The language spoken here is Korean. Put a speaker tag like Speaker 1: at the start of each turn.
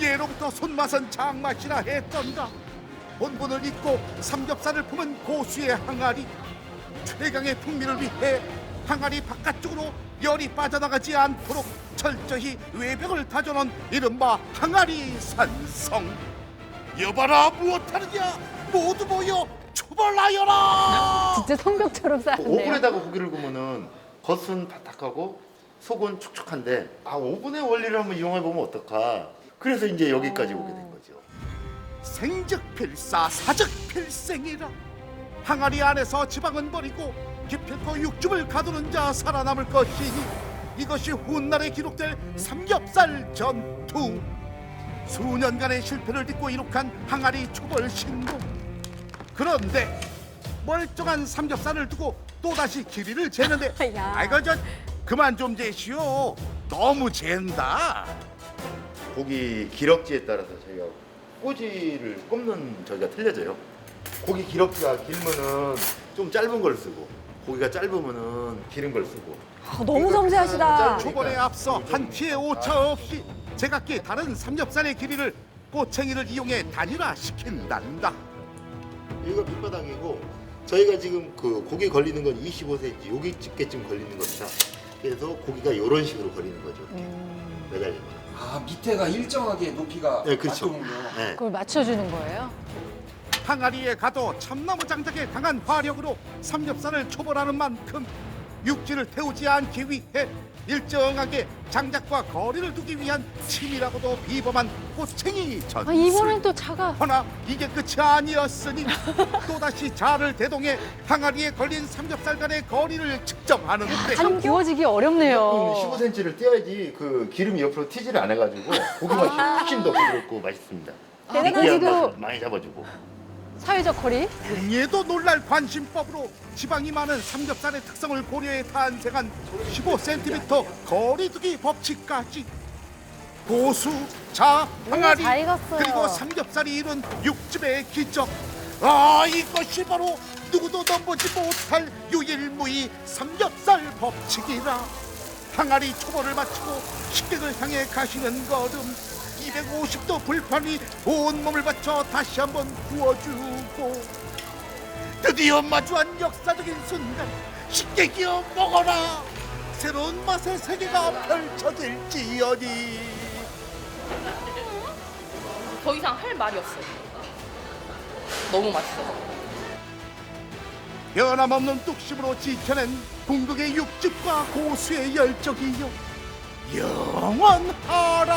Speaker 1: 예로부터 손맛은 장맛이라 했던가. 본분을 잊고 삼겹살을 품은 고수의 항아리. 최강의 풍미를 위해 항아리 바깥쪽으로 열이 빠져나가지 않도록 철저히 외벽을 다져놓은 이른바 항아리 산성. 여봐라, 무엇하느냐, 모두 모여 초벌하여라.
Speaker 2: 진짜 성벽처럼 쌓았네요.
Speaker 3: 오븐에다가 고기를 구우면은 겉은 바삭하고 속은 촉촉한데 오븐의 원리를 한번 이용해 보면 어떨까. 그래서 이제 여기까지 오게 된 거죠.
Speaker 1: 생즉필사 사즉필생이라. 항아리 안에서 지방은 버리고 기필코 육즙을 가두는 자 살아남을 것이니 이것이 훗날에 기록될 삼겹살 전투. 수년간의 실패를 딛고 이룩한 항아리 초벌 신공. 그런데 멀쩡한 삼겹살을 두고 또다시 길이를 재는데
Speaker 2: 야.
Speaker 1: 아이고 저 그만 좀 재시오. 너무 잰다.
Speaker 3: 고기 기럭지에 따라서 저희가 꼬지를 꼽는 저희가 틀려져요. 고기 기럭지가 길면은 좀 짧은 걸 쓰고 고기가 짧으면은 기른 걸 쓰고.
Speaker 2: 너무 섬세하시다.
Speaker 1: 초벌에 앞서 한 피의 오차 없이 제각기 다른 삼겹살의 길이를 꼬챙이를 이용해 단일화시킨단다.
Speaker 3: 여기가 밑바닥이고 저희가 지금 그 고기 걸리는 건 25cm 여기 집게쯤 걸리는 겁니다. 그래서 고기가 이런 식으로 걸리는 거죠. 이렇게 매달리면.
Speaker 4: 밑에가 일정하게 높이가
Speaker 3: 네, 그렇죠.
Speaker 4: 맞군요.
Speaker 3: 네.
Speaker 2: 그걸 맞춰주는 거예요?
Speaker 1: 항아리에 가도 참나무 장작의 강한 화력으로 삼겹살을 초벌하는 만큼 육지를 태우지 않기 위해 일정하게 장작과 거리를 두기 위한 치밀하고도 비범한 꼬챙이 전술.
Speaker 2: 이번엔 또 차가.
Speaker 1: 허나 이게 끝이 아니었으니 또다시 자를 대동해 항아리에 걸린 삼겹살 간의 거리를 측정하는데
Speaker 2: 참 구워지기 어렵네요.
Speaker 3: 15cm를 띄어야지 그 기름이 옆으로 튀지를 않아가지고 고기가 훨씬 더 부드럽고 맛있습니다.
Speaker 2: 대단하지도-
Speaker 3: 느끼한 맛을 많이 잡아주고.
Speaker 2: 사회적 거리?
Speaker 1: 이에도 놀랄 관심법으로 지방이 많은 삼겹살의 특성을 고려해 탄생한 15cm 거리두기 법칙까지. 고수, 자, 항아리,
Speaker 2: 잘 익었어요.
Speaker 1: 그리고 삼겹살이 이룬 육즙의 기적. 이것이 바로 누구도 넘보지 못할 유일무이 삼겹살 법칙이라. 항아리 초벌을 마치고 식객을 향해 가시는 걸음. 250도 불판 위 온몸을 바쳐 다시 한번 구워주고 드디어 마주한 역사적인 순간. 식객이여 먹어라. 새로운 맛의 세계가 펼쳐질지어니.
Speaker 5: 더 이상 할 말이 없어요. 너무 맛있어서.
Speaker 1: 변함없는 뚝심으로 지켜낸 궁극의 육즙과 고수의 열정이여 영원하라.